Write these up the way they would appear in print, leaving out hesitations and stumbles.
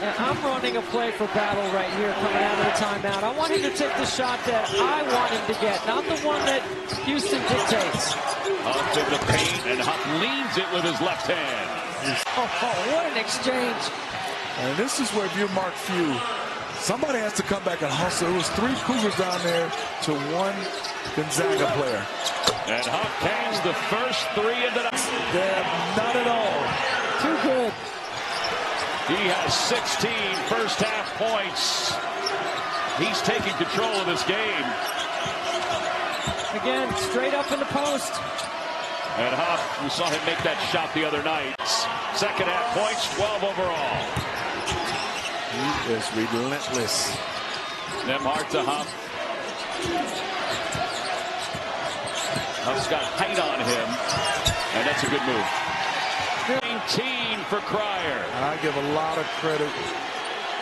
And I'm running a play for Battle right here coming out of the timeout. I want him to take the shot that I want him to get, not the one that Houston dictates. Huff in the paint, and Huff leans it with his left hand. Oh, what an exchange. And this is where if you're Mark Few, somebody has to come back and hustle. It was 3 Cougars down there to 1 Gonzaga player. And Huff hangs the first 3 into the... Yeah, not at all. Too good. He has 16 first half points. He's taking control of this game. Again, straight up in the post. And Huff, we saw him make that shot the other night. Second half points, 12 overall. He is relentless. Nembhard to Huff. Huff's got height on him, and that's a good move. 19 for Cryer. I give a lot of credit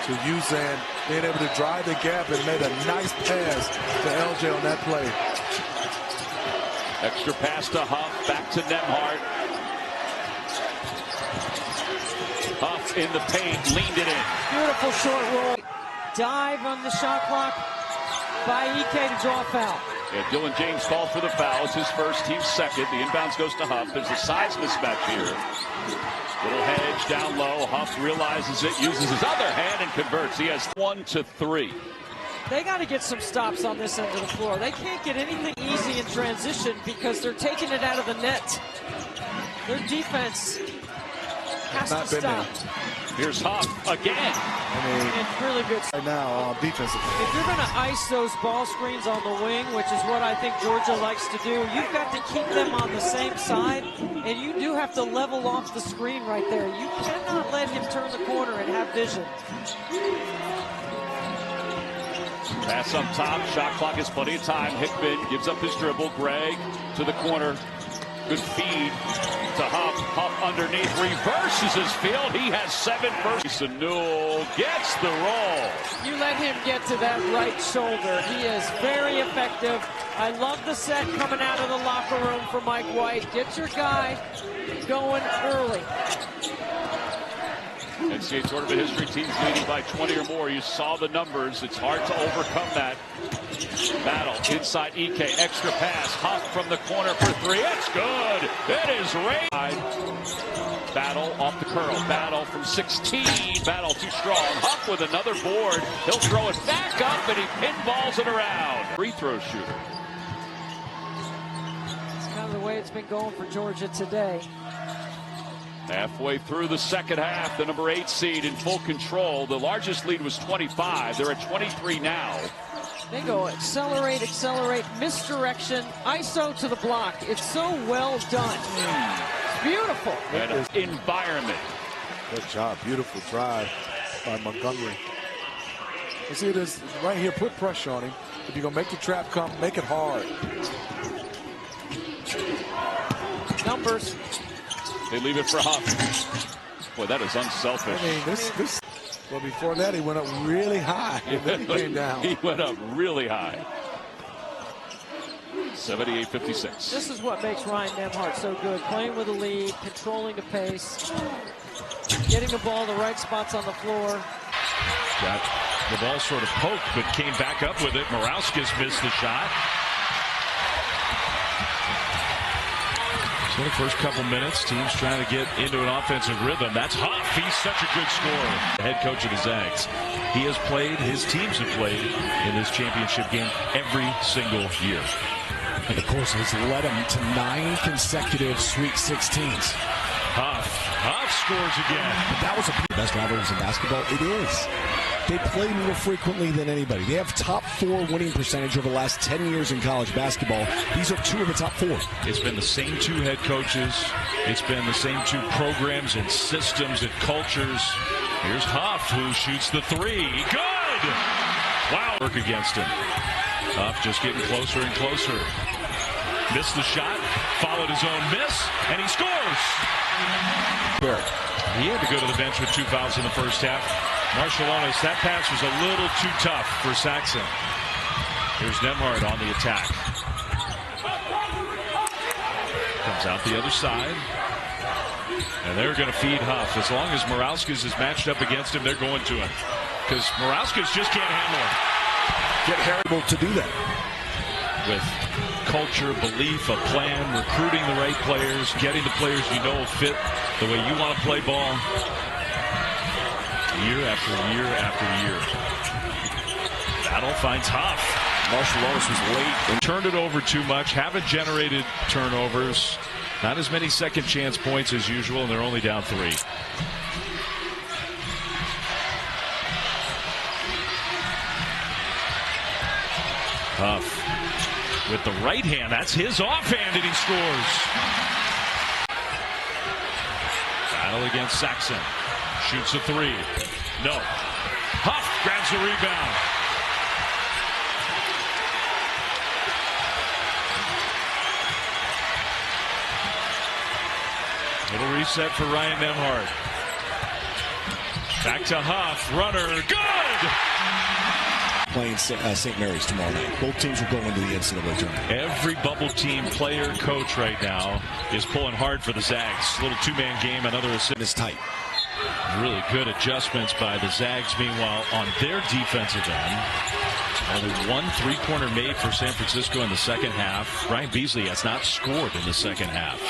to Uzan being able to drive the gap and made a nice pass to LJ on that play. Extra pass to Huff, back to Nembhard. Huff in the paint, leaned it in. Beautiful short roll. Dive on the shot clock by Ike to draw a foul. Yeah, Dylan James called for the foul. It's his first, team's second. The inbounds goes to Huff. There's a size mismatch here. Little hedge down low. Huff realizes it, uses his other hand, and converts. He has 1 to 3. They got to get some stops on this end of the floor. They can't get anything easy in transition because they're taking it out of the net. Their defense has to stop. Here's Huff again. It's really good Right now, defensively. If you're going to ice those ball screens on the wing, which is what I think Georgia likes to do, you've got to keep them on the same side, and you do have to level off the screen right there. You cannot let him turn the corner and have vision. Pass up top. Shot clock has plenty of time. Hickman gives up his dribble. Gregg to the corner. Good feed to Huff. Huff underneath. Reverses his field. He has 7 first. Newell gets the roll. You let him get to that right shoulder. He is very effective. I love the set coming out of the locker room for Mike White. Get your guy going early. NCAA tournament history, teams leading by 20 or more. You saw the numbers. It's hard to overcome that. Battle inside Ike. Extra pass. Huff from the corner for 3. It's good. It is right. Battle off the curl. Battle from 16. Battle too strong. Huff with another board. He'll throw it back up, and he pinballs it around. Free throw shooter. It's kind of the way it's been going for Georgia today. Halfway through the second half, the number 8 seed in full control. The largest lead was 25. They're at 23 now. They go accelerate, accelerate, misdirection, ISO to the block. It's so well done. It's beautiful. And environment. Good job. Beautiful drive by Montgomery. You see this right here. Put pressure on him. If you're going to make the trap come, make it hard. Numbers. They leave it for Huff. Boy, that is unselfish. I mean, this. Well, before that, he went up really high, and then he came down. He went up really high. 78-56. This is what makes Ryan Nembhard so good. Playing with the lead, controlling the pace, getting the ball the right spots on the floor. Got the ball sort of poked, but came back up with it. Morauskas missed the shot. So the first couple minutes, teams trying to get into an offensive rhythm. That's Huff. He's such a good scorer. The head coach of the Zags. He has played, his teams have played in this championship game every single year. And of course, has led him to 9 consecutive Sweet 16s. Huff scores again. But that was the best rivalries in basketball. It is. They play more frequently than anybody. They have top 4 winning percentage over the last 10 years in college basketball. These are 2 of the top 4. It's been the same 2 head coaches. It's been the same 2 programs and systems and cultures. Here's Huff, who shoots the 3. Good! Wow. Work against him. Huff just getting closer and closer. Missed the shot, followed his own miss, and he scores! He had to go to the bench with 2 fouls in the first half. Marciulionis, that pass was a little too tough for Saxon. Here's Nembhard on the attack. Comes out the other side. And they're going to feed Huff. As long as Morauskas is matched up against him, they're going to him. Because Morauskas just can't handle him. Get Harrible to do that. With culture, belief, a plan, recruiting the right players, getting the players you know fit the way you want to play ball. Year after year after year. Battle finds Huff. Marshall Lawrence was late and turned it over too much. Haven't generated turnovers. Not as many second chance points as usual, and they're only down 3. Huff with the right hand. That's his offhand, and he scores. Battle against Saxon. Shoots a 3. No. Huff grabs the rebound. Little reset for Ryan Nembhard. Back to Huff. Runner. Good! Playing St. Mary's tomorrow night. Both teams will go into the NCAA tournament. Every bubble team player, coach right now is pulling hard for the Zags. Little two-man game, another assist. It's tight. Really good adjustments by the Zags. Meanwhile, on their defensive end, only one three-pointer made for San Francisco in the second half. Brian Beasley has not scored in the second half.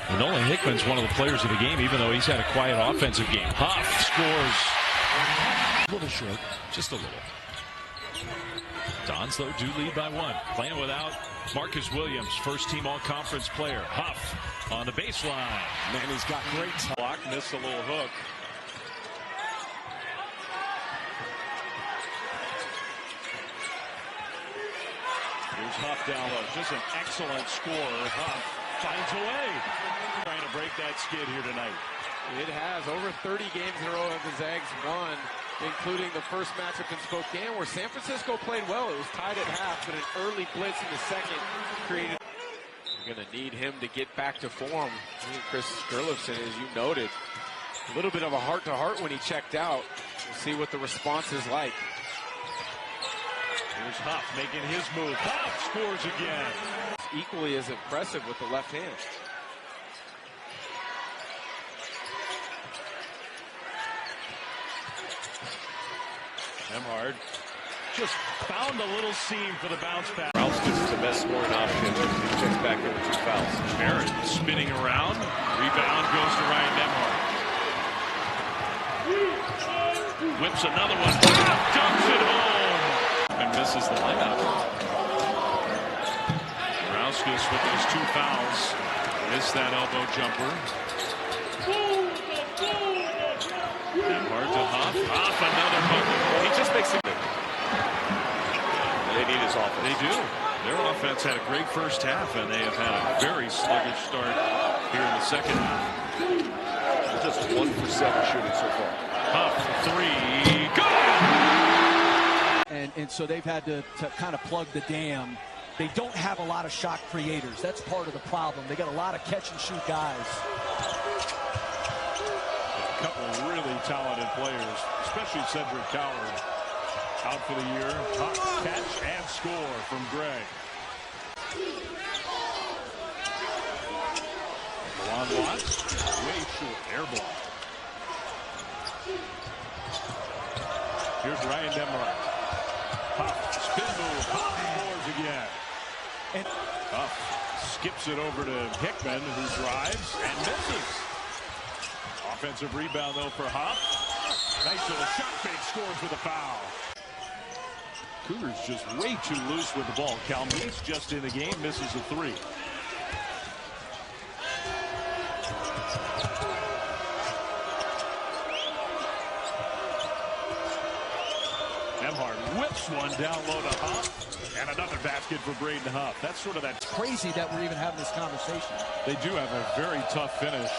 And Nolan Hickman's one of the players of the game, even though he's had a quiet offensive game. Huff scores. A little short, just a little. Dons, though, do lead by 1. Playing without Marcus Williams, first-team all-conference player. Huff on the baseline. Man, he's got great time. Block, missed a little hook. Here's Huff down low. Just an excellent scorer. Huff finds a way. Trying to break that skid here tonight. It has. Over 30 games in a row have the Zags won, including the first matchup in Spokane where San Francisco played well. It was tied at half, but an early blitz in the second created. You're going to need him to get back to form. Chris Gerlifson, as you noted, a little bit of a heart-to-heart when he checked out. We'll see what the response is like. Here's Huff making his move. Huff scores again. Equally as impressive with the left hand. Nembhard just found a little seam for the bounce back. Morauskas is the best scoring option. He checks back in with 2 fouls. Barrett spinning around. Rebound goes to Ryan Nembhard. Whips another one. Dunks it home. And misses the layup. Morauskas with those 2 fouls. Missed that elbow jumper. Nembhard to Huff. Huff, another bucket. He just makes it. They need his offense. They do. Their offense had a great first half, and they have had a very sluggish start here in the second half. Just 1 for 7 shooting so far. Huff, 3, good! And so they've had to kind of plug the dam. They don't have a lot of shot creators. That's part of the problem. They got a lot of catch-and-shoot guys. A couple of really talented players, especially Cedric Coward, out for the year. Huff, catch and score from Greg. Juwan Watts, way short, air block. Here's Ryan Nembhard. Huff, spin move, Huff scores again. And Huff skips it over to Hickman, who drives and misses. Offensive rebound, though, for Huff. Nice little shot fake, scores with a foul. Cougars just way too loose with the ball. Calme's just in the game, misses a 3. Nembhard whips one down low to Huff. And another basket for Braden Huff. That's sort of that. Crazy that we're even having this conversation. They do have a very tough finish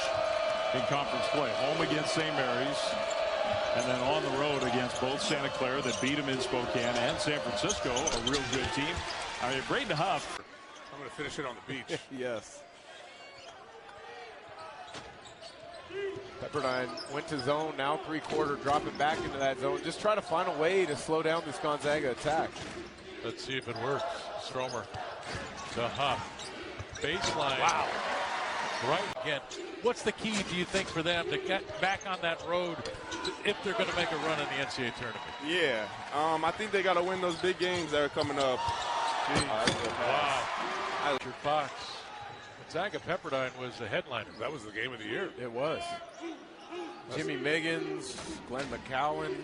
in conference play. Home against St. Mary's. And then on the road against both Santa Clara that beat them in Spokane and San Francisco, a real good team. I mean, Braden Huff. I'm going to finish it on the beach. Yes. Pepperdine went to zone, now 3-quarter, dropping back into that zone. Just try to find a way to slow down this Gonzaga attack. Let's see if it works. Stromer to Huff. Baseline. Wow. Right. Again, what's the key, do you think, for them to get back on that road if they're going to make a run in the NCAA tournament? Yeah, I think they got to win those big games that are coming up. Wow. Richard Fox. Gonzaga Pepperdine was the headliner. That was the game of the year. It was. Jimmy Miggins, Glenn McCowan,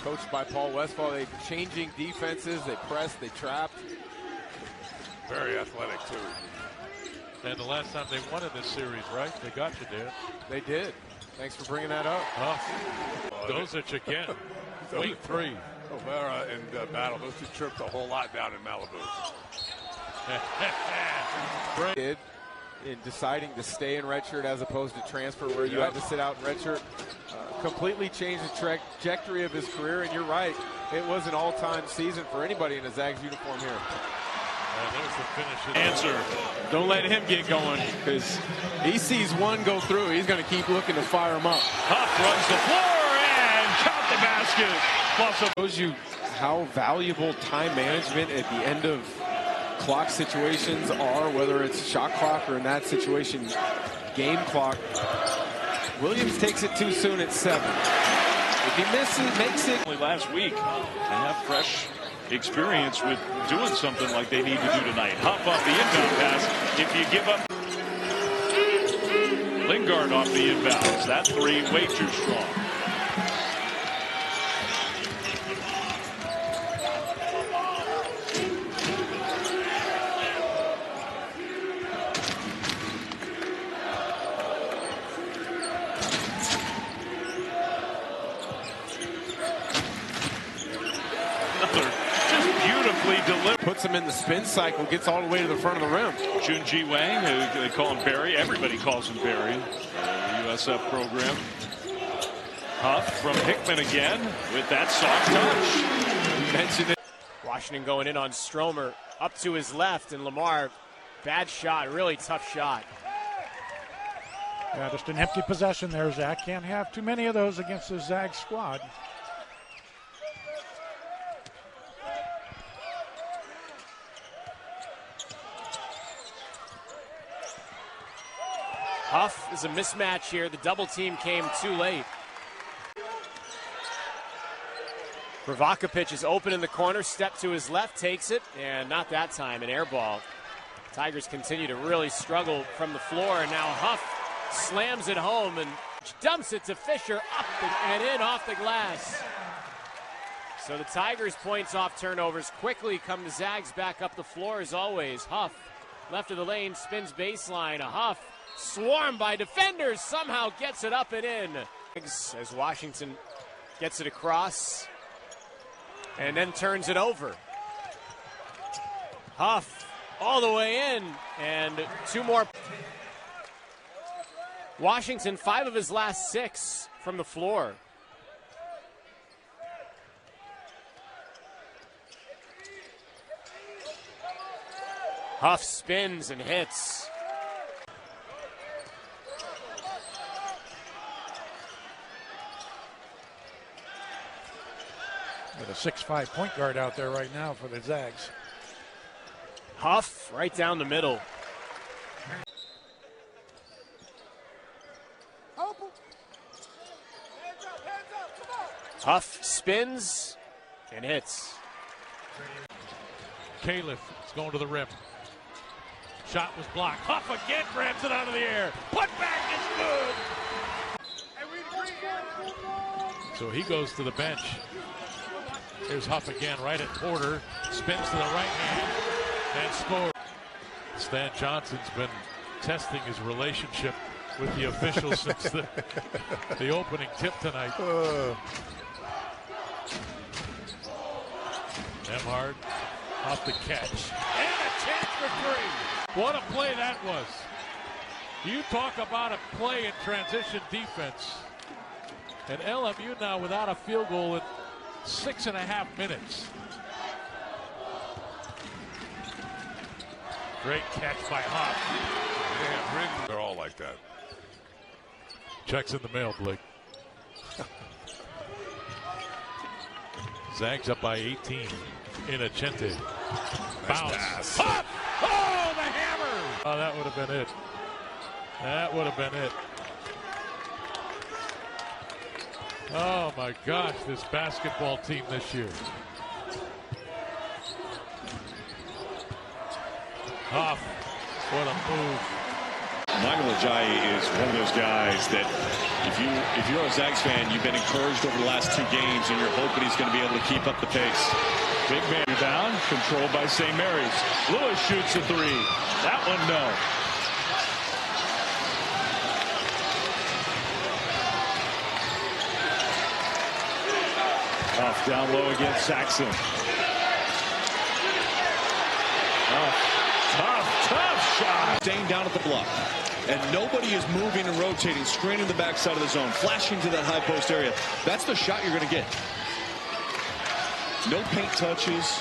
coached by Paul Westphal. They changing defenses. They pressed. They trapped. Very athletic, too. And the last time they won in this series, right? They got you, Dan. They did. Thanks for bringing that up. Dosich again. Week 3. O'Mara and Battle, those two tripped a whole lot down in Malibu. Braden in deciding to stay in redshirt as opposed to transfer, where you had to sit out in redshirt, completely changed the trajectory of his career. And you're right, it was an all-time season for anybody in a Zags uniform here. There's the finish. Answer. Don't let him get going, because he sees one go through. He's going to keep looking to fire him up. Huff runs the floor and count the basket. Shows you how valuable time management at the end of clock situations are, whether it's shot clock or in that situation, game clock. Williams takes it too soon at 7. If he misses, makes it. Last week, they have fresh experience with doing something like they need to do tonight. Huff off the inbound pass. If you give up, Lingard off the inbounds. That 3 way too strong. Puts him in the spin cycle, gets all the way to the front of the rim. Junji Wang, who they call him Barry. Everybody calls him Barry. The USF program. Huff from Hickman again with that soft touch. Mentioned it. Washington going in on Stromer up to his left, and Lamar, bad shot, really tough shot. Yeah, just an empty possession there, Zach. Can't have too many of those against the Zag squad. Huff is a mismatch here. The double team came too late. Ravakovic is open in the corner, step to his left, takes it, and not that time, an air ball. Tigers continue to really struggle from the floor, and now Huff slams it home and dumps it to Fisher, up and in off the glass. So the Tigers' points off turnovers quickly come to Zags back up the floor as always. Huff, left of the lane, spins baseline. A Huff swarmed by defenders, somehow gets it up and in. As Washington gets it across and then turns it over. Huff all the way in, and 2 more. Washington, 5 of his last 6 from the floor. Huff spins and hits. With a 6'5" point guard out there right now for the Zags. Huff right down the middle. Huff spins and hits. Califf is going to the rim. Shot was blocked. Huff again grabs it out of the air. Put back is good. So he goes to the bench. Here's Huff again, right at Porter. Spins to the right hand and scores. Stan Johnson's been testing his relationship with the officials since the opening tip tonight. Nemhard off the catch. And a chance for 3. What a play that was. You talk about a play in transition defense. And LMU now without a field goal in 6.5 minutes. Great catch by Huff. Yeah, Braden, they're all like that. Checks in the mail, Blake. Zags up by 18. Inocente. Bounce. Nice pass. Huff! Oh, the hammer! Oh, that would have been it. That would have been it. Oh my gosh, this basketball team this year. Huff, what a move. Michael Ajayi is one of those guys that if you're a Zags fan, you've been encouraged over the last 2 games and you're hoping he's going to be able to keep up the pace. Big man rebound, controlled by St. Mary's. Lewis shoots a 3. That one, no. Huff down low against Saxon. Tough shot. Staying down at the block. And nobody is moving and rotating, screening the backside of the zone, flashing to that high post area. That's the shot you're going to get. No paint touches.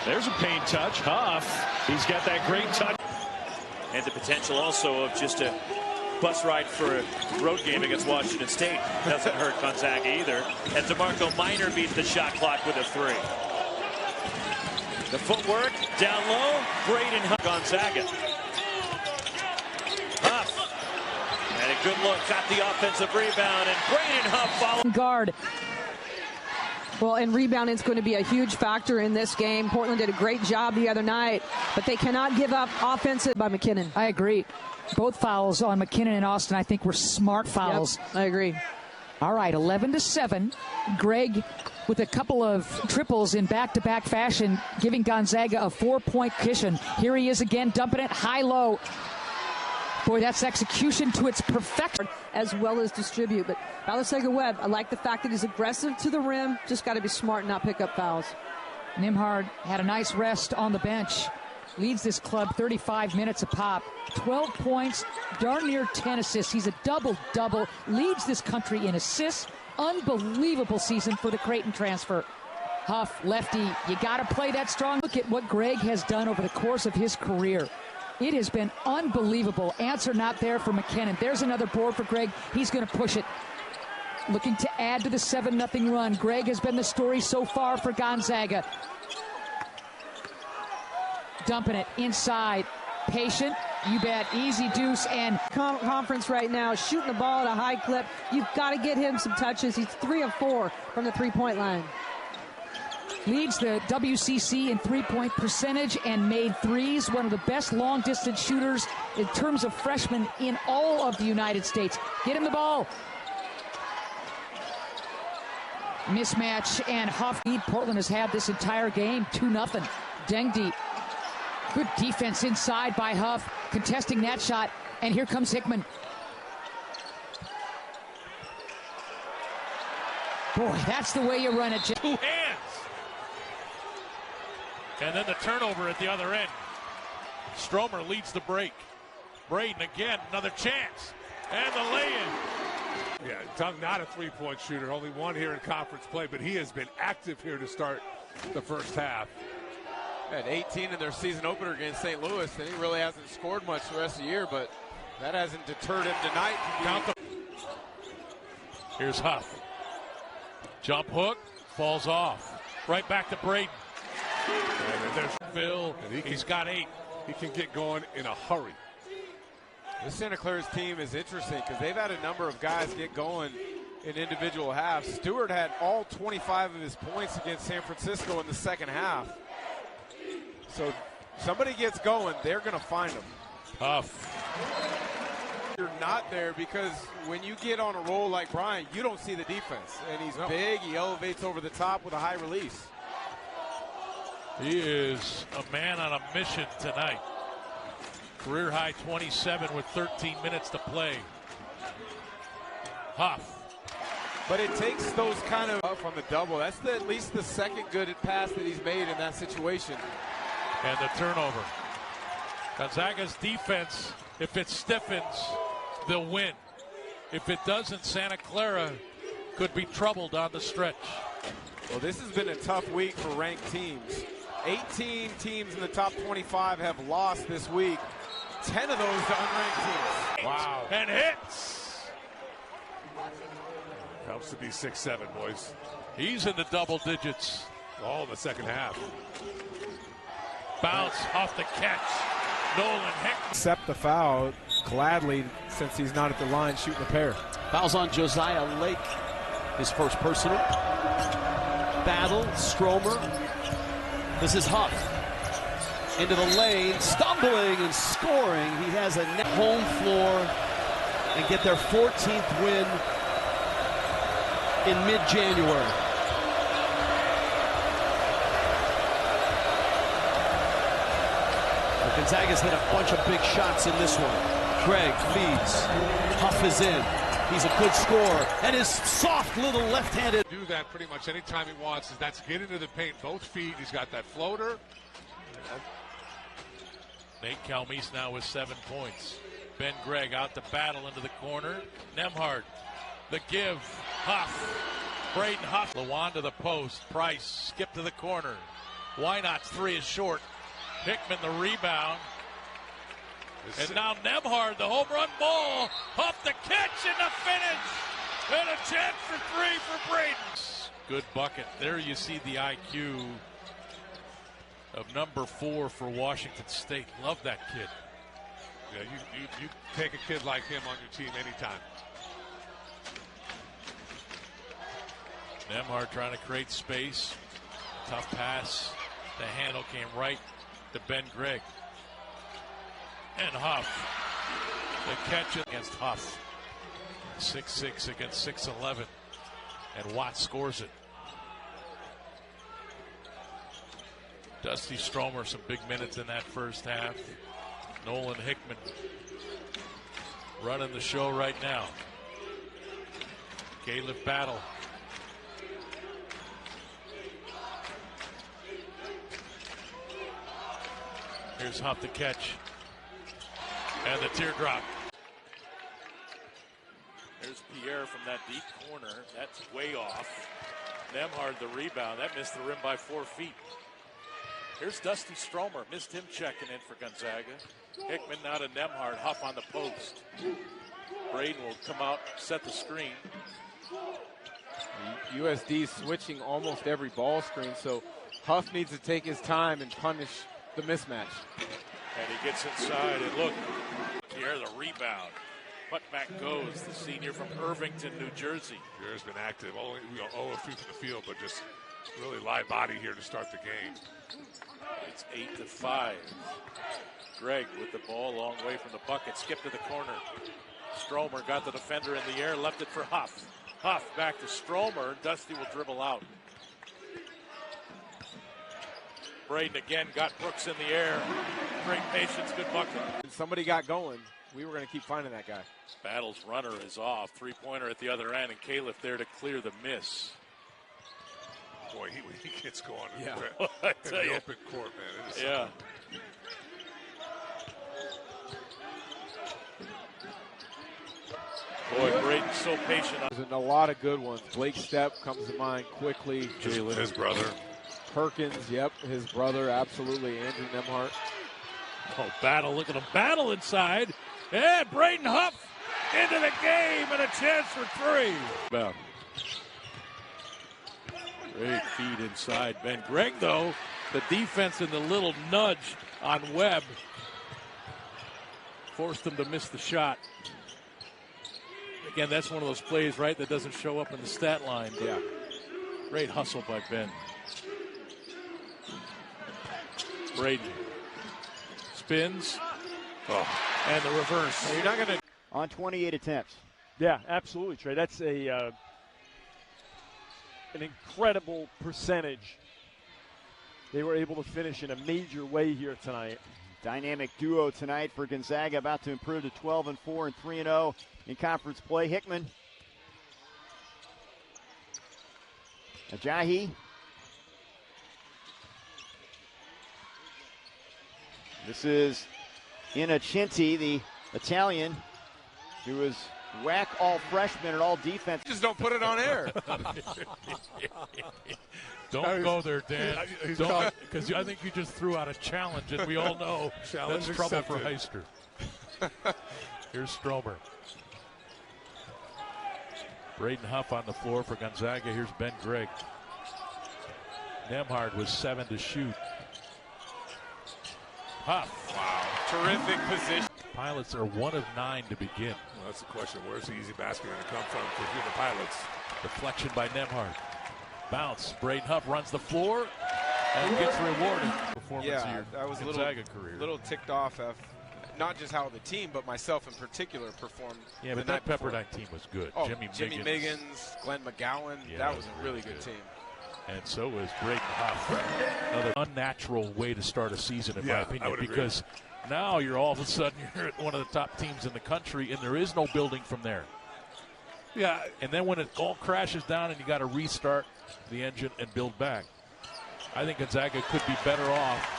There's a paint touch. Huff, he's got that great touch. And the potential also of just a bus ride for a road game against Washington State. Doesn't hurt Gonzaga either. And DeMarco Minor beats the shot clock with a 3. The footwork down low. Braden Huff. Gonzaga. Huff. And a good look. Got the offensive rebound. And Braden Huff follows. Guard. Well, and rebounding is going to be a huge factor in this game. Portland did a great job the other night, but they cannot give up offensive by McKinnon. I agree. Both fouls on McKinnon and Austin, I think, were smart fouls. Yep, I agree. All right, 11-7. Greg with a couple of triples in back-to-back fashion, giving Gonzaga a 4-point cushion. Here he is again, dumping it high-low. Boy, that's execution to its perfection. As well as distribute. But Balasaga-Webb, I like the fact that he's aggressive to the rim. Just got to be smart and not pick up fouls. Nimhard had a nice rest on the bench. Leads this club 35 minutes a pop. 12 points, darn near 10 assists. He's a double-double. Leads this country in assists. Unbelievable season for the Creighton transfer. Huff, lefty, you got to play that strong. Look at what Greg has done over the course of his career. It has been unbelievable. Answer not there for McKinnon. There's another board for Greg. He's going to push it. Looking to add to the 7-0 run. Greg has been the story so far for Gonzaga. Dumping it inside. Patient, you bet. Easy deuce and conference right now, shooting the ball at a high clip. You've got to get him some touches. He's 3 of 4 from the 3-point line. Leads the WCC in 3-point percentage and made threes. One of the best long-distance shooters in terms of freshmen in all of the United States. Get him the ball. Mismatch and Huff. Portland has had this entire game 2-0. Dengdi. Good defense inside by Huff, contesting that shot, and here comes Hickman. Boy, that's the way you run it. 2 hands. And then the turnover at the other end. Stromer leads the break. Braden again, another chance. And the lay-in. Yeah, not a 3-point shooter, only 1 here in conference play, but he has been active here to start the first half. Had 18 in their season opener against St. Louis, and he really hasn't scored much the rest of the year, but that hasn't deterred him tonight. Here's Huff. Jump hook, falls off. Right back to Braden. And there's Phil, and he's got 8. He can get going in a hurry. This Santa Clara's team is interesting because they've had a number of guys get going in individual halves. Stewart had all 25 of his points against San Francisco in the second half. So somebody gets going, they're going to find him. Huff. You're not there because when you get on a roll like Bryant, you don't see the defense. And he's big, he elevates over the top with a high release. He is a man on a mission tonight. Career high 27 with 13 minutes to play. Huff. But it takes those kind of up on the double. That's at least the second good pass that he's made in that situation. And the turnover. Gonzaga's defense, if it stiffens, they'll win. If it doesn't, Santa Clara could be troubled on the stretch. Well, this has been a tough week for ranked teams. 18 teams in the top 25 have lost this week. 10 of those to unranked teams. Wow. And hits. Helps to be 6-7, boys. He's in the double digits. All in the second half. Bounce off the catch. Nolan Heck. Accept the foul. gladly since he's not at the line shooting a pair. Fouls on Josiah Lake, his first personal. Battle, Stromer. This is Huff. Into the lane, stumbling and scoring. He has a home floor and get their 14th win in mid-January. Gonzaga's hit a bunch of big shots in this one. Craig feeds. Huff is in. He's a good scorer. And his soft little left-handed. Do that pretty much anytime he wants. That's get into the paint, both feet. He's got that floater. Nate Calmise now with 7 points. Ben Gregg out to battle into the corner. Nembhard, the give. Huff. Braden Huff. Lewan to the post. Price skip to the corner. Wynot's three is short. Hickman the rebound. And now Nembhard, the home run ball. Huff the catch and the finish. And a chance for three for Braden. Good bucket. There you see the IQ of number 4 for Washington State. Love that kid. Yeah, you take a kid like him on your team anytime. Nembhard trying to create space. Tough pass. The handle came right to Ben Gregg. And Huff. The catch against Huff. 6'6" against 6'11". And Watts scores it. Dusty Stromer, some big minutes in that first half. Nolan Hickman running the show right now. Caleb Battle. Here's Huff to catch. And the teardrop. There's Pierre from that deep corner. That's way off. Nembhard the rebound. That missed the rim by 4 feet. Here's Dusty Stromer. Missed him checking in for Gonzaga. Hickman now to Nembhard. Huff on the post. Braden will come out, set the screen. USD switching almost every ball screen, so Huff needs to take his time and punish the mismatch. And he gets inside, and look, Pierre the rebound. Putback goes, the senior from Irvington, New Jersey. Pierre's been active, only 0 of 2 from the field, but just really live body here to start the game. It's 8-5. Gregg with the ball, long way from the bucket, skip to the corner. Stromer got the defender in the air, left it for Huff. Huff back to Stromer, Dusty will dribble out. Braden again got Brooks in the air. Great patience, good bucket. Somebody got going. We were going to keep finding that guy. Battle's runner is off. Three-pointer at the other end, and Caleb there to clear the miss. Boy, he gets going in Yeah. the open court, man. It is yeah. Boy, Braden's so patient. There's a lot of good ones. Blake Stepp comes to mind quickly. Jalen, his brother. Perkins, yep, his brother, absolutely. Andrew Nembhard. Oh, Battle, look at him. Battle inside. And Braden Huff into the game and a chance for three. About. Great feed inside. Ben Gregg, though, the defense and the little nudge on Webb forced him to miss the shot. Again, that's one of those plays, right, that doesn't show up in the stat line. Yeah. Great hustle by Ben. Braden spins. Oh. And the reverse. So you're not going to on 28 attempts. Yeah, absolutely, Trey. That's an incredible percentage. They were able to finish in a major way here tonight. Dynamic duo tonight for Gonzaga, about to improve to 12-4 and 3-0 in conference play. Hickman. Ajayi. This is Innocenti, the Italian, who was whack all freshman and all defense. Just don't put it on air. Don't go there, Dan. Don't, because I think you just threw out a challenge, and we all know Challenge that's trouble for accepted. Heister. Here's Stromer. Braden Huff on the floor for Gonzaga. Here's Ben Gregg. Nembhard was 7 to shoot. Huff. Wow. Terrific position. Pilots are 1 of 9 to begin. Well, that's the question. Where's the easy basket going to come from for the Pilots? Deflection by Nemhard. Bounce. Braden Huff runs the floor and gets rewarded. Performance of your I was Gonzaga career. a little ticked off of not just how the team, but myself in particular performed. Yeah, but that Pepperdine team was good. Oh, Jimmy Miggins, Glenn McGowan. Yeah, that was a really good team. And so was Braden Huff. Another unnatural way to start a season, in my opinion, because now you're all of a sudden you're at one of the top teams in the country, and there is no building from there. Yeah. And then when it all crashes down and you got to restart the engine and build back, I think Gonzaga could be better off.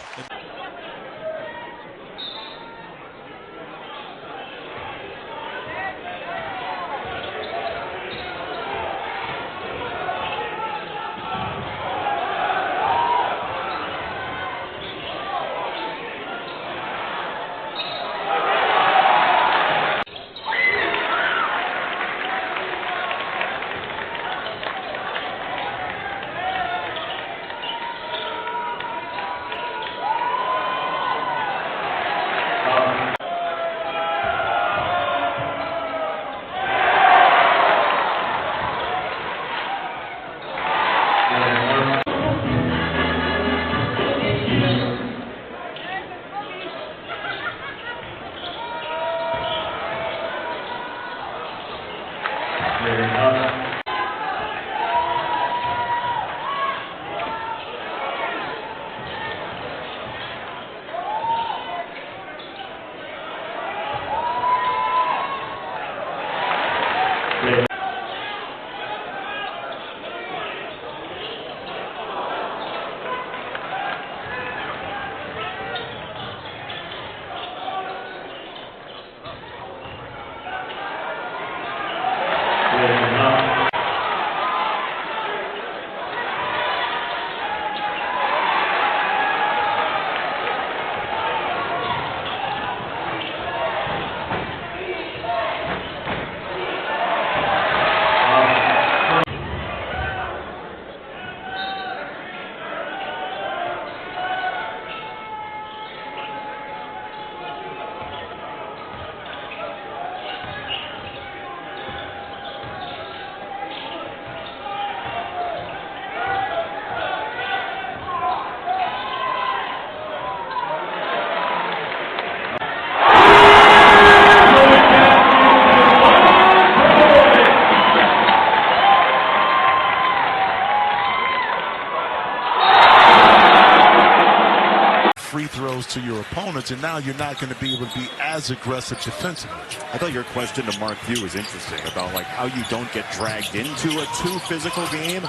Free throws to your opponents, and now you're not going to be able to be as aggressive defensively. I thought your question to Mark Few was interesting about like how you don't get dragged into a too physical game,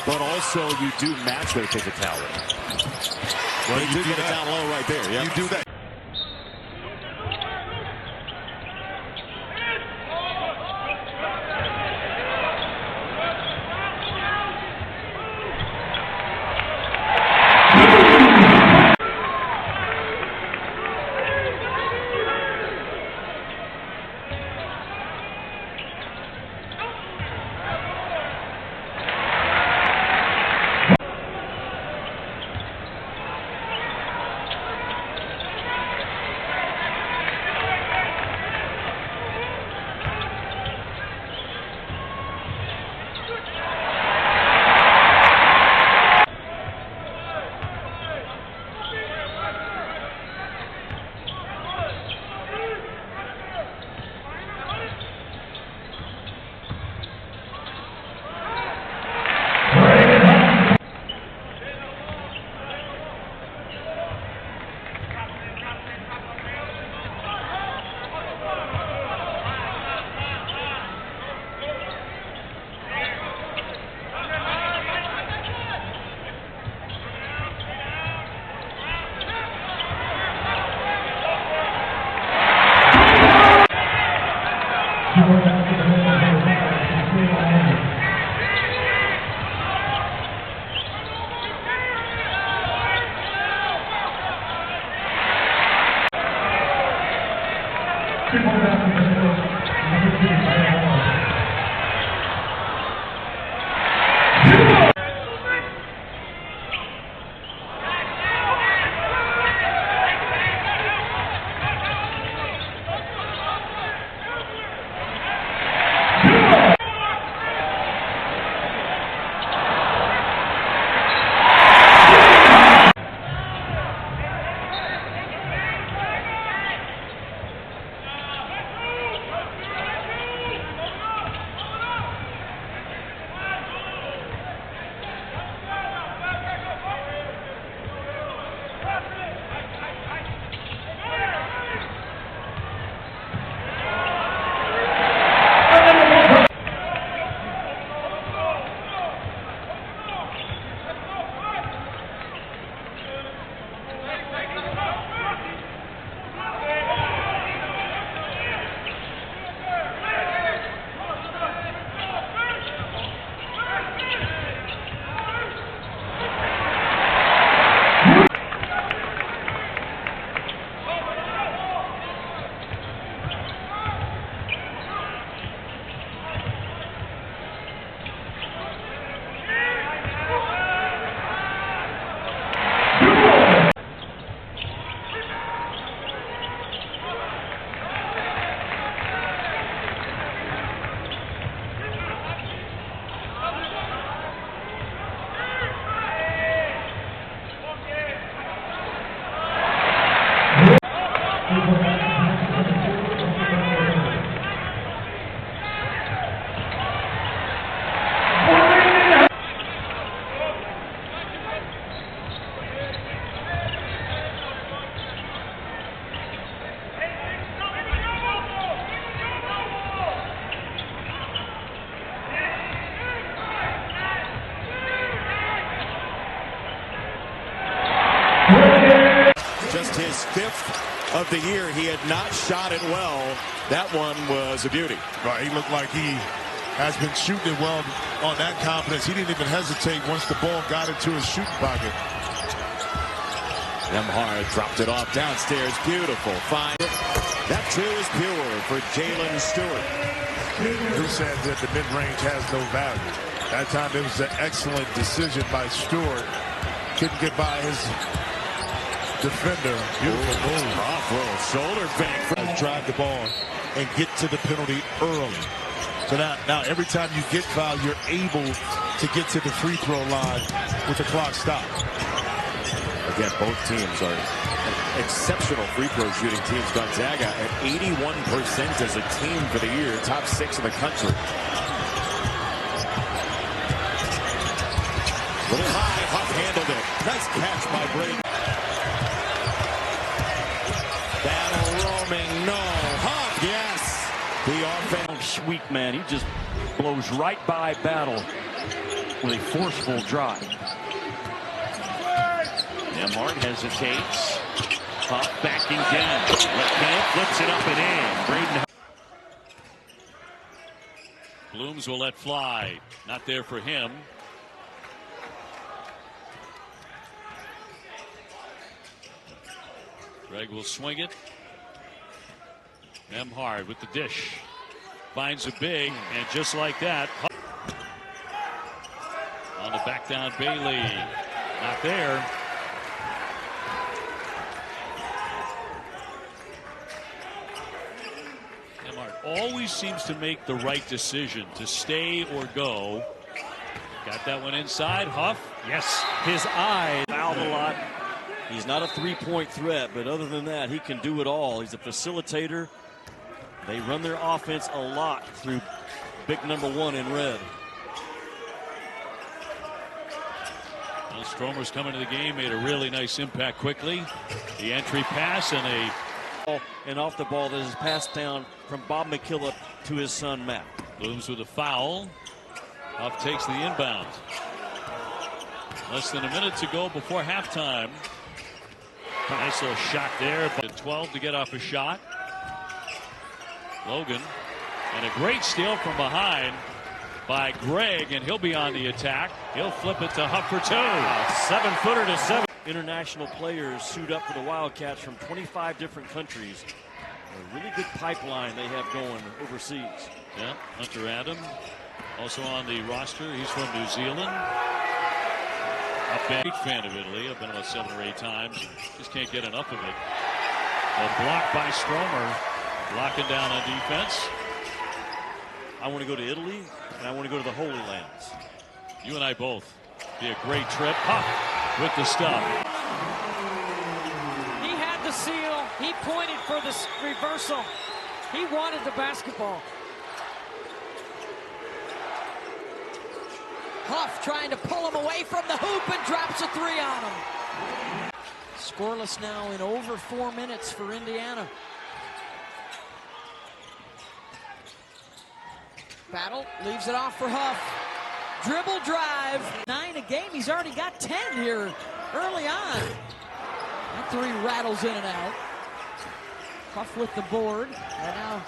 but also you do match their physicality. Well, you do get it down low right there. Yeah, you do that. his 5th of the year. He had not shot it well. That one was a beauty. Right, he looked like he has been shooting it well on that confidence. He didn't even hesitate once the ball got into his shooting pocket. Nemhard dropped it off downstairs. Beautiful. Fine. That too is pure for Jalen Stewart. Who said that the mid-range has no value? That time it was an excellent decision by Stewart. Couldn't get by his defender. Beautiful move. Off little shoulder bank. Drive the ball and get to the penalty early. So now every time you get fouled, you're able to get to the free throw line with the clock stopped. Again, both teams are exceptional free throw shooting teams. Gonzaga at 81% as a team for the year, top 6 in the country. Little high, Huff handled it. Nice catch by Braden. Battle roaming, no. Huff, yes. The offense. Weak man, he just blows right by Battle with a forceful drive. Nemhard hesitates. Huff backing down. Left hand flips it up and in. Braden. Blooms will let fly. Not there for him. Greg will swing it. Nemhard with the dish. Finds a big, and just like that. On the back down, Bailey. Not there. Nemhard always seems to make the right decision to stay or go. Got that one inside. Huff. Yes. His eye fouled a lot. He's not a three-point threat, but other than that, he can do it all. He's a facilitator. They run their offense a lot through big number 1 in red. Well, Stromer's coming to the game, made a really nice impact quickly. The entry pass and off the ball that is passed down from Bob McKillop to his son Matt. Blooms with a foul. Huff takes the inbound. Less than a minute to go before halftime. Nice little shot there, but 12 to get off a shot. Logan, and a great steal from behind by Greg, and he'll be on the attack. He'll flip it to Huff for 2. 7-footer to 7. International players suit up for the Wildcats from 25 different countries. A really good pipeline they have going overseas. Yeah, Hunter Adam also on the roster. He's from New Zealand. A big fan of Italy. I've been about 7 or 8 times. Just can't get enough of it. A block by Stromer. Locking down on defense. I want to go to Italy, and I want to go to the Holy Lands. You and I both. Be a great trip. Huff with the stuff. He had the seal. He pointed for the reversal. He wanted the basketball. Huff trying to pull him away from the hoop and drops a 3 on him. Scoreless now in over 4 minutes for Indiana. Battle leaves it off for Huff. Dribble drive. 9 a game. He's already got 10 here early on. That 3 rattles in and out. Huff with the board. And now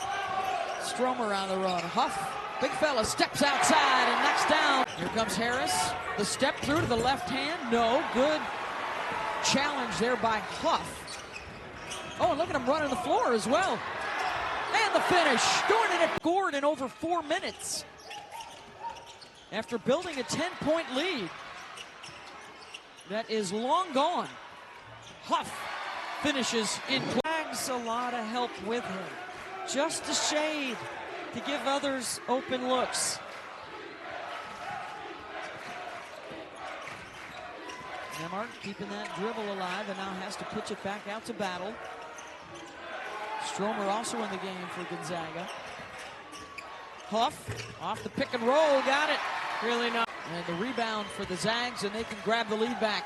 Stromer on the run. Huff, big fella, steps outside and knocks down. Here comes Harris. The step through to the left hand. No. Good challenge there by Huff. Oh, and look at him running the floor as well. And the finish. Gordon had scored in over 4 minutes after building a 10-point lead. That is long gone. Huff finishes in. Flags a lot of help with him. Just a shade to give others open looks. Nemhard keeping that dribble alive and now has to pitch it back out to Battle. Stromer also in the game for Gonzaga. Huff off the pick and roll, got it. Really not. And the rebound for the Zags, and they can grab the lead back.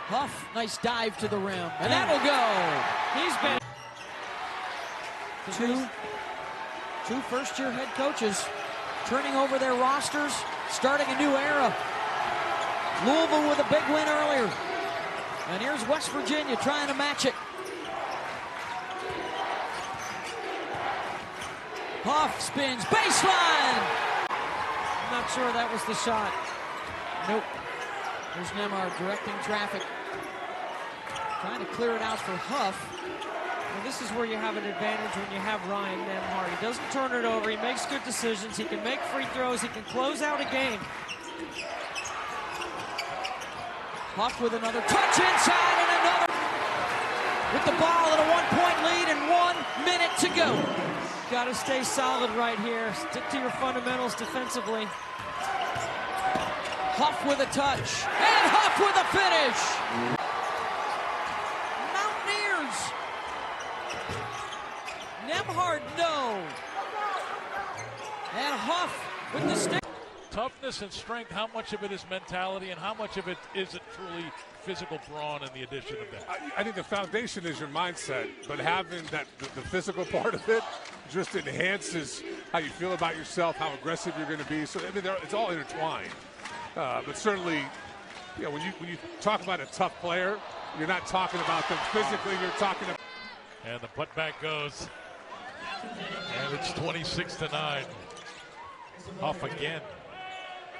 Huff, nice dive to the rim, and that'll go. He's been two first-year head coaches turning over their rosters, starting a new era. Louisville with a big win earlier. And here's West Virginia trying to match it. Huff spins, baseline! I'm not sure that was the shot. Nope. There's Nembhard directing traffic. Trying to clear it out for Huff. And this is where you have an advantage when you have Ryan Nembhard. He doesn't turn it over. He makes good decisions. He can make free throws. He can close out a game. Huff with another touch inside and another. With the ball and a 1-point lead and 1 minute to go. Got to stay solid right here. Stick to your fundamentals defensively. Huff with a touch. And Huff with a finish. Mountaineers. Nembhard, no. And Huff with the stick. Toughness and strength, how much of it is mentality and how much of it isn't truly physical brawn in the addition of that? I think the foundation is your mindset, but having that the physical part of it just enhances how you feel about yourself, how aggressive you're going to be. So I mean, it's all intertwined. But certainly, you know, when you talk about a tough player, you're not talking about them physically. You're talking about. And the putback goes, and it's 26-9. Huff again.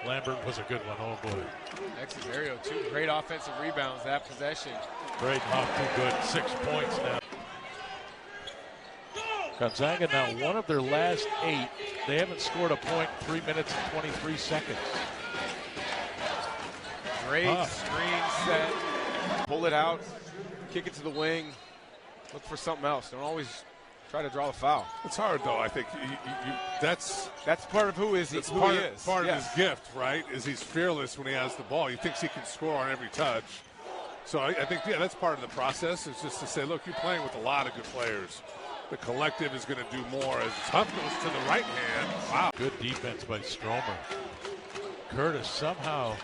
Lambert was a good one. Oh boy. Next scenario, 2 great offensive rebounds that possession. Braden Huff too good. 6 points now. Gonzaga now 1 of their last 8. They haven't scored a point in 3 minutes and 23 seconds. Great screen set. Pull it out. Kick it to the wing. Look for something else. Don't always try to draw a foul. It's hard though. I think that's part of who he is. Part of his gift, right? Is he's fearless when he has the ball. He thinks he can score on every touch. So I think that's part of the process. It's just to say, look, you're playing with a lot of good players. The collective is going to do more as Huff goes to the right hand. Wow. Good defense by Stromer. Curtis somehow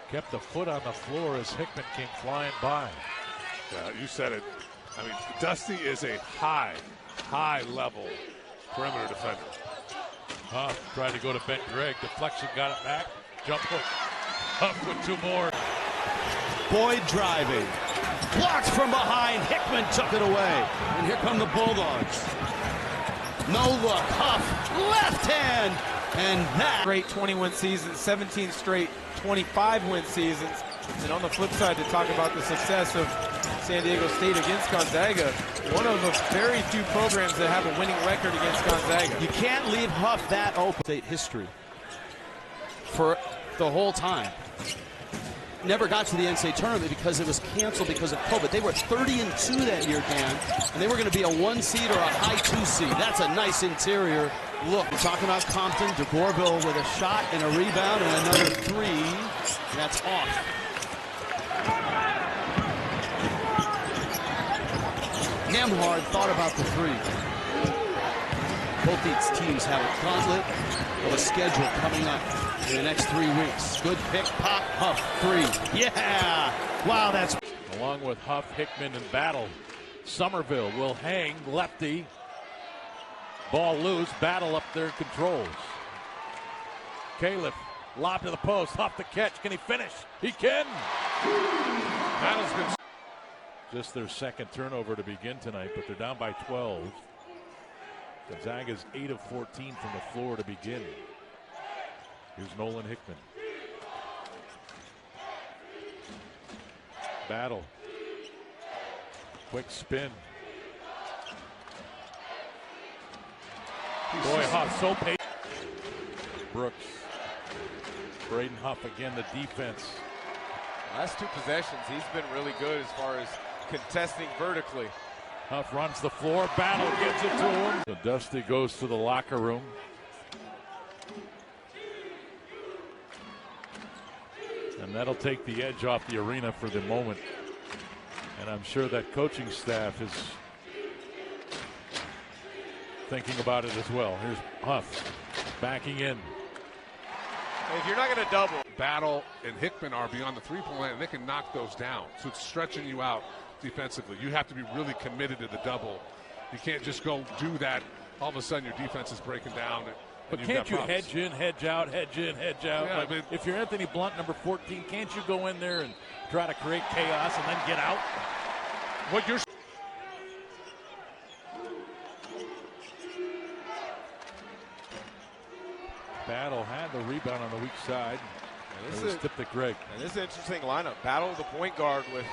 kept the foot on the floor as Hickman came flying by. Yeah, you said it. I mean, Dusty is a high-level perimeter defender. Huff tried to go to Ben Gregg. Deflection got it back. Jump hook. Huff with 2 more. Boyd driving. Blocked from behind. Hickman took it away. And here come the Bulldogs. No look. Huff. Left hand. And that. Straight 20-win seasons, 17 straight 25-win seasons. And on the flip side, to talk about the success of San Diego State against Gonzaga, one of the very few programs that have a winning record against Gonzaga. You can't leave Huff that open. State history for the whole time. Never got to the NCAA tournament because it was canceled because of COVID. They were 30-2 that year, Dan, and they were going to be a 1 seed or a high 2 seed. That's a nice interior look. We're talking about Compton, DeGorville with a shot and a rebound and another 3. That's off. Nembhard thought about the 3. Both these teams have a gauntlet of a schedule coming up in the next 3 weeks. Good pick, pop, Huff, 3. Yeah! Wow, that's... Along with Huff, Hickman, and Battle, Somerville will hang lefty. Ball loose, Battle up there controls. Califf, lob to the post, Huff the catch. Can he finish? He can! Battle's been... Just their second turnover to begin tonight, but they're down by 12. Gonzaga's 8 of 14 from the floor to begin. Here's Nolan Hickman. Battle. Quick spin. Boy, Huff so patient. Brooks. Braden Huff again, the defense. Last 2 possessions, he's been really good as far as contesting vertically. Huff runs the floor. Battle gets it to him. So Dusty goes to the locker room. And that'll take the edge off the arena for the moment. And I'm sure that coaching staff is thinking about it as well. Here's Huff backing in. If you're not going to double. Battle and Hickman are beyond the 3-point line, and they can knock those down. So it's stretching you out defensively. You have to be really committed to the double. You can't just go do that. All of a sudden your defense is breaking down. But can't you hedge in, hedge out, hedge in, hedge out? Yeah, like, if you're Anthony Blunt, number 14, can't you go in there and try to create chaos and then get out? What you're Battle had the rebound on the weak side. This It was is tipped to Greg. And this is an interesting lineup. Battle of the point guard with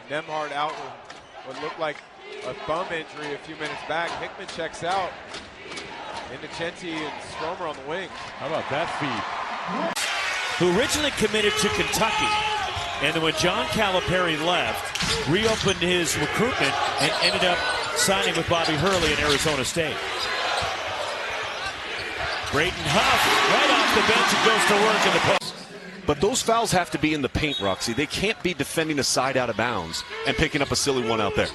Nembhard out with what looked like a thumb injury a few minutes back. Hickman checks out. Innocenti and Stromer on the wing. How about that feed? Who originally committed to Kentucky, and then when John Calipari left, reopened his recruitment and ended up signing with Bobby Hurley at Arizona State. Braden Huff right off the bench and goes to work in the post. But those fouls have to be in the paint, Roxy. They can't be defending a side out of bounds and picking up a silly one out there.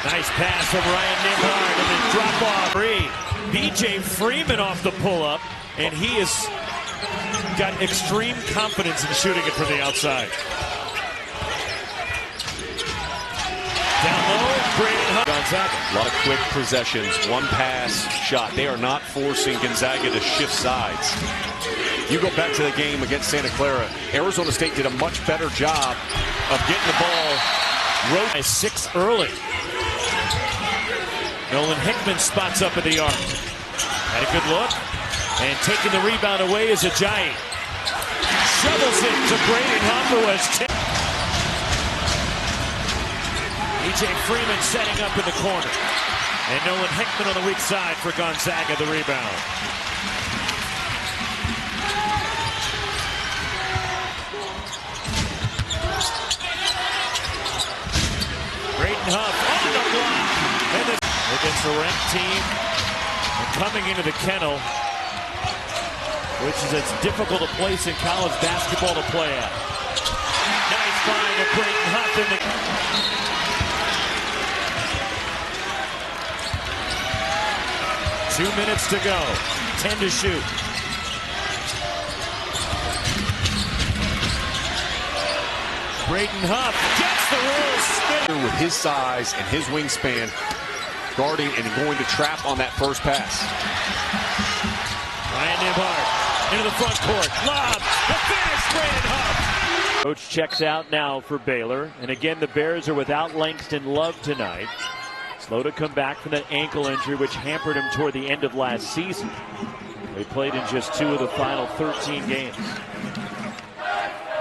Nice pass from Ryan Nembhard and then drop off three. B.J. Freeman off the pull-up, and he has got extreme confidence in shooting it from the outside. Down low, Braden Huff. Gonzaga. A lot of quick possessions, one pass, shot. They are not forcing Gonzaga to shift sides. You go back to the game against Santa Clara, Arizona State did a much better job of getting the ball. By 6 early. Nolan Hickman spots up at the arc. Had a good look. And taking the rebound away is Ajayi. Shovels it to Braden Huff, who has tipped. B.J. Freeman setting up in the corner. And Nolan Hickman on the weak side for Gonzaga, the rebound. Braden Huff on the block. And against the ranked team. And coming into the kennel, which is as difficult a place in college basketball to play at. Nice find of Braden Huff in the... 2 minutes to go. 10 to shoot. Braden Huff gets the roll. With his size and his wingspan, guarding and going to trap on that first pass. Ryan Nembhard into the front court. Lob. The finish, Braden Huff. Coach checks out now for Baylor. And again, the Bears are without Langston Love tonight. Slow to come back from that ankle injury, which hampered him toward the end of last season. They played in just 2 of the final 13 games.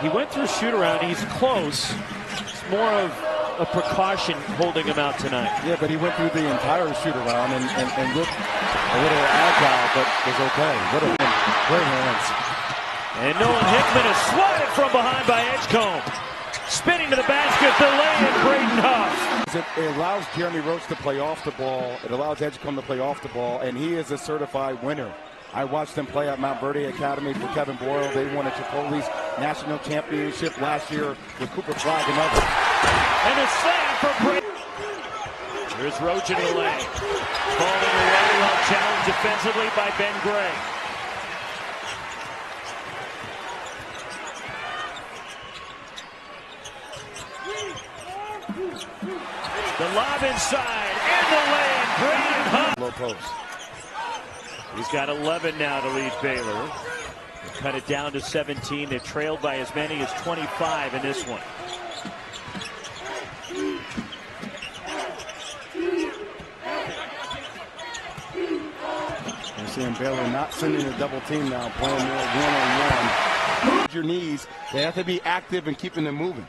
He went through shoot-around. He's close. It's more of a precaution holding him out tonight. Yeah, but he went through the entire shoot-around and looked a little agile, but was okay. What a great hands. And Nolan Hickman is swatted from behind by Edgecombe. Spinning to the basket, the lay-in, Braden Huff. It allows Jeremy Roach to play off the ball. It allows Edgecombe to play off the ball, and he is a certified winner. I watched them play at Mount Verde Academy for Kevin Boyle. They won a Chipole's national championship last year with Cooper Flagg and others. And a slam for Braden. Here's Roach in the lane. Falling away while challenged defensively by Ben Gray. The lob inside and the lay-in, Braden Huff. Low post. He's got 11 now to lead Baylor. They cut it down to 17. They've trailed by as many as 25 in this one. You're seeing Baylor not sending a double team now, playing more one-on-one. Your knees, they have to be active and keeping them moving.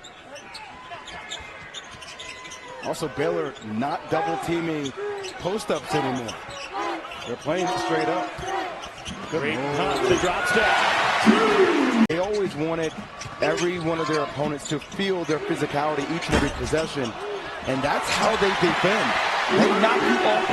Also, Baylor not double teaming post-ups anymore. They're playing it straight up. Great pump, the drop step. They always wanted every one of their opponents to feel their physicality each and every possession, and that's how they defend. They knock you off.